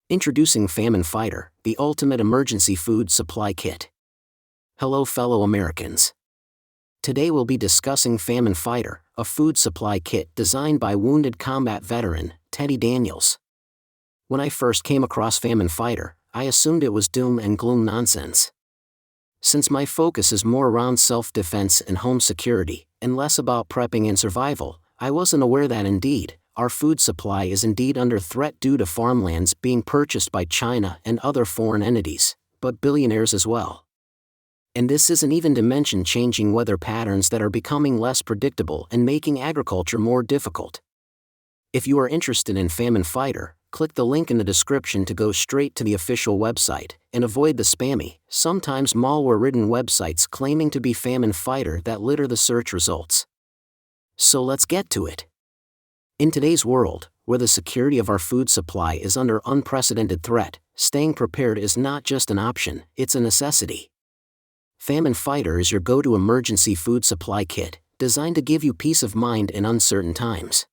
Introducing Famine Fighter, the ultimate emergency food supply kit. Hello fellow Americans. Today we'll be discussing Famine Fighter, a food supply kit designed by wounded combat veteran, Teddy Daniels. When I first came across Famine Fighter, I assumed it was doom and gloom nonsense. Since my focus is more around self-defense and home security, and less about prepping and survival, I wasn't aware that indeed, our food supply is indeed under threat due to farmlands being purchased by China and other foreign entities, but billionaires as well. And this isn't even to mention changing weather patterns that are becoming less predictable and making agriculture more difficult. If you are interested in Famine Fighter, click the link in the description to go straight to the official website, and avoid the spammy, sometimes malware-ridden websites claiming to be Famine Fighter that litter the search results. So let's get to it. In today's world, where the security of our food supply is under unprecedented threat, staying prepared is not just an option, it's a necessity. Famine Fighter is your go-to emergency food supply kit, designed to give you peace of mind in uncertain times.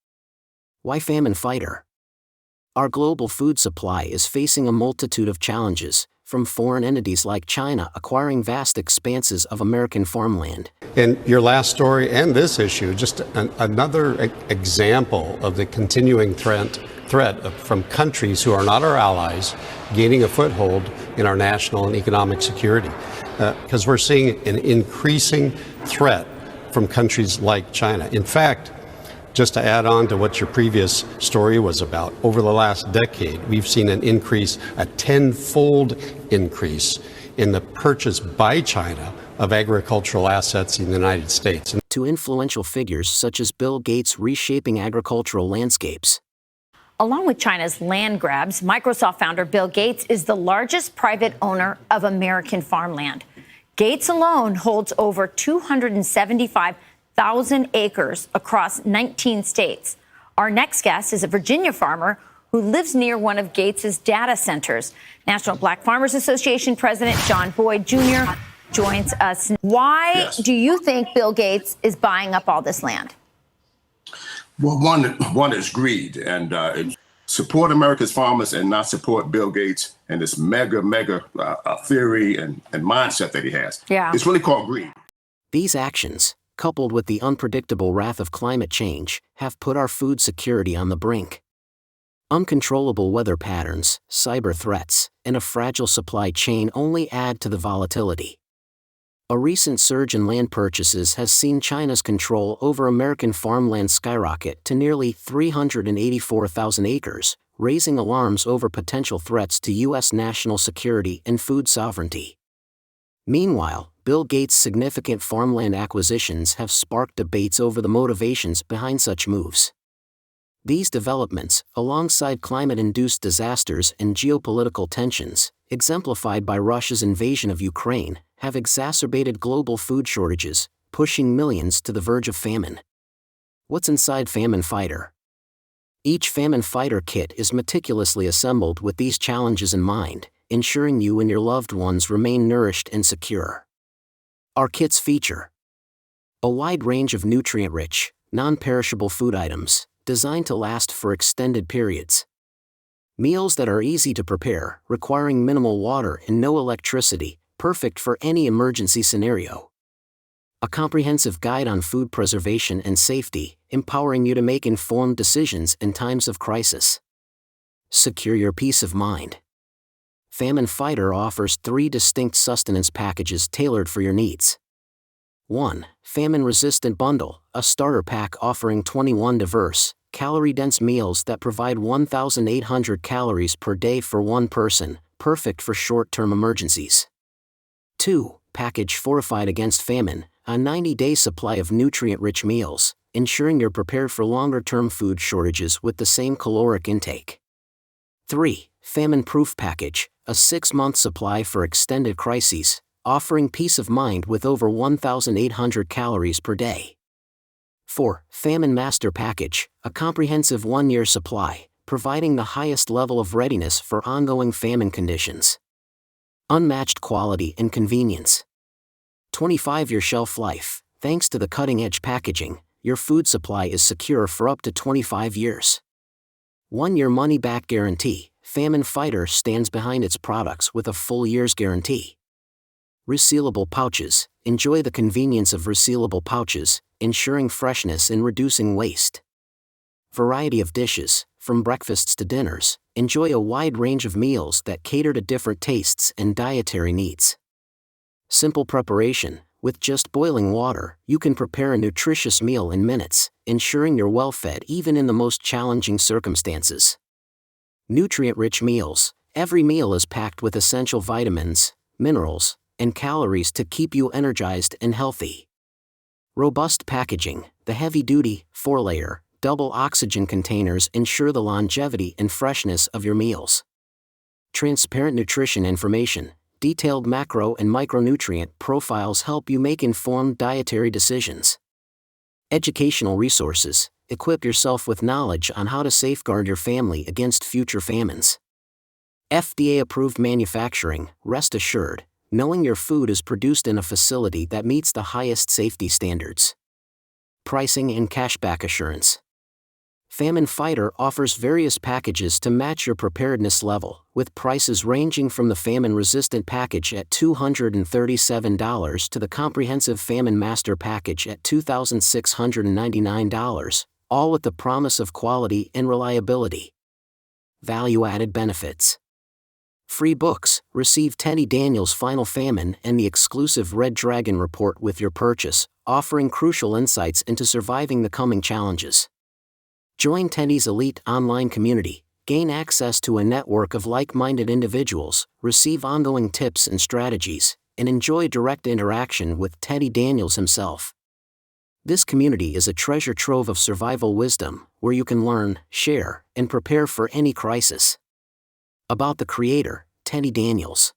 Why Famine Fighter? Our global food supply is facing a multitude of challenges, from foreign entities like China acquiring vast expanses of American farmland. In your last story and this issue, just another example of the continuing threat from countries who are not our allies gaining a foothold in our national and economic security. Because we're seeing an increasing threat from countries like China. In fact, just to add on to what your previous story was about, over the last decade, we've seen an increase, a tenfold increase in the purchase by China of agricultural assets in the United States. To influential figures such as Bill Gates reshaping agricultural landscapes. Along with China's land grabs, Microsoft founder Bill Gates is the largest private owner of American farmland. Gates alone holds over 275,000 acres across 19 states. Our next guest is a Virginia farmer who lives near one of Gates's data centers. National Black Farmers Association President John Boyd Jr. joins us. Why do you think Bill Gates is buying up all this land? Well, one is greed, and support America's farmers and not support Bill Gates and this mega theory and mindset that he has. Yeah. It's really called greed. These actions, coupled with the unpredictable wrath of climate change, have put our food security on the brink. Uncontrollable weather patterns, cyber threats, and a fragile supply chain only add to the volatility. A recent surge in land purchases has seen China's control over American farmland skyrocket to nearly 384,000 acres, raising alarms over potential threats to U.S. national security and food sovereignty. Meanwhile, Bill Gates' significant farmland acquisitions have sparked debates over the motivations behind such moves. These developments, alongside climate-induced disasters and geopolitical tensions, exemplified by Russia's invasion of Ukraine, have exacerbated global food shortages, pushing millions to the verge of famine. What's inside Famine Fighter? Each Famine Fighter kit is meticulously assembled with these challenges in mind, ensuring you and your loved ones remain nourished and secure. Our kits feature a wide range of nutrient-rich, non-perishable food items, designed to last for extended periods. Meals that are easy to prepare, requiring minimal water and no electricity, perfect for any emergency scenario. A comprehensive guide on food preservation and safety, empowering you to make informed decisions in times of crisis. Secure your peace of mind. Famine Fighter offers 3 distinct sustenance packages tailored for your needs. 1. Famine Resistant Bundle, a starter pack offering 21 diverse, calorie-dense meals that provide 1,800 calories per day for one person, perfect for short-term emergencies. 2. Package Fortified Against Famine, a 90-day supply of nutrient-rich meals, ensuring you're prepared for longer-term food shortages with the same caloric intake. 3. Famine Proof Package, a 6-month supply for extended crises, offering peace of mind with over 1,800 calories per day. 4. Famine Master Package, a comprehensive 1-year supply, providing the highest level of readiness for ongoing famine conditions. Unmatched quality and convenience. 25-year shelf life. Thanks to the cutting-edge packaging, your food supply is secure for up to 25 years. 1-year money-back guarantee. Famine Fighter stands behind its products with a full year's guarantee. Resealable pouches. Enjoy the convenience of resealable pouches, ensuring freshness and reducing waste. Variety of dishes. From breakfasts to dinners, enjoy a wide range of meals that cater to different tastes and dietary needs. Simple preparation. With just boiling water, you can prepare a nutritious meal in minutes, ensuring you're well fed even in the most challenging circumstances. Nutrient-rich meals. Every meal is packed with essential vitamins, minerals, and calories to keep you energized and healthy. Robust packaging. The heavy-duty, 4-layer, double oxygen containers ensure the longevity and freshness of your meals. Transparent nutrition information. Detailed macro and micronutrient profiles help you make informed dietary decisions. Educational resources. Equip yourself with knowledge on how to safeguard your family against future famines. FDA-approved manufacturing. Rest assured, knowing your food is produced in a facility that meets the highest safety standards. Pricing and cashback assurance. Famine Fighter offers various packages to match your preparedness level, with prices ranging from the famine-resistant package at $237 to the comprehensive Famine Master package at $2,699, all with the promise of quality and reliability. Value-added benefits. Free books. Receive Teddy Daniels' Final Famine and the exclusive Red Dragon Report with your purchase, offering crucial insights into surviving the coming challenges. Join Teddy's elite online community, gain access to a network of like-minded individuals, receive ongoing tips and strategies, and enjoy direct interaction with Teddy Daniels himself. This community is a treasure trove of survival wisdom, where you can learn, share, and prepare for any crisis. About the creator, Teddy Daniels.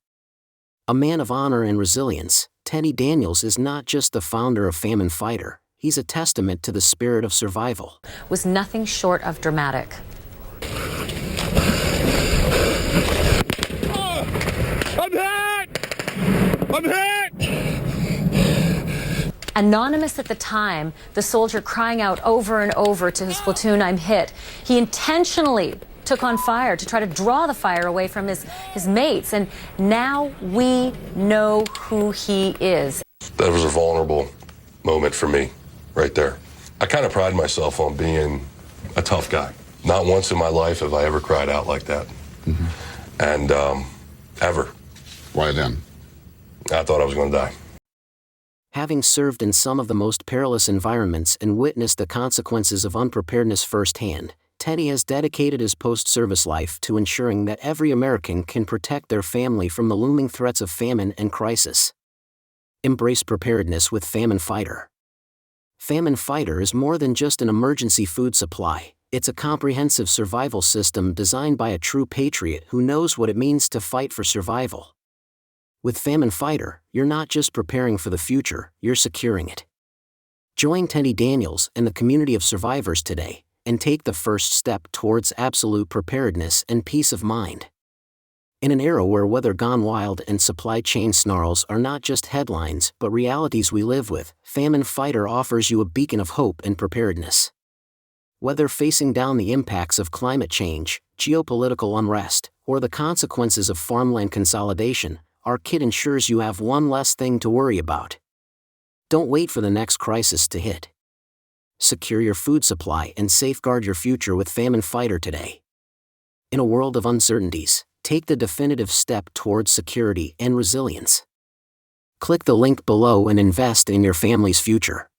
A man of honor and resilience, Teddy Daniels is not just the founder of Famine Fighter. He's a testament to the spirit of survival. Was nothing short of dramatic. I'm hit! I'm hit! Anonymous at the time, the soldier crying out over and over to his platoon, "I'm hit." He intentionally took on fire to try to draw the fire away from his mates, and now we know who he is. That was a vulnerable moment for me. Right there. I kind of pride myself on being a tough guy. Not once in my life have I ever cried out like that. Mm-hmm. And ever. Why then? I thought I was going to die. Having served in some of the most perilous environments and witnessed the consequences of unpreparedness firsthand, Teddy has dedicated his post-service life to ensuring that every American can protect their family from the looming threats of famine and crisis. Embrace preparedness with Famine Fighter. Famine Fighter is more than just an emergency food supply. It's a comprehensive survival system designed by a true patriot who knows what it means to fight for survival. With Famine Fighter, you're not just preparing for the future, you're securing it. Join Teddy Daniels and the community of survivors today, and take the first step towards absolute preparedness and peace of mind. In an era where weather gone wild and supply chain snarls are not just headlines but realities we live with, Famine Fighter offers you a beacon of hope and preparedness. Whether facing down the impacts of climate change, geopolitical unrest, or the consequences of farmland consolidation, our kit ensures you have one less thing to worry about. Don't wait for the next crisis to hit. Secure your food supply and safeguard your future with Famine Fighter today. In a world of uncertainties, take the definitive step towards security and resilience. Click the link below and invest in your family's future.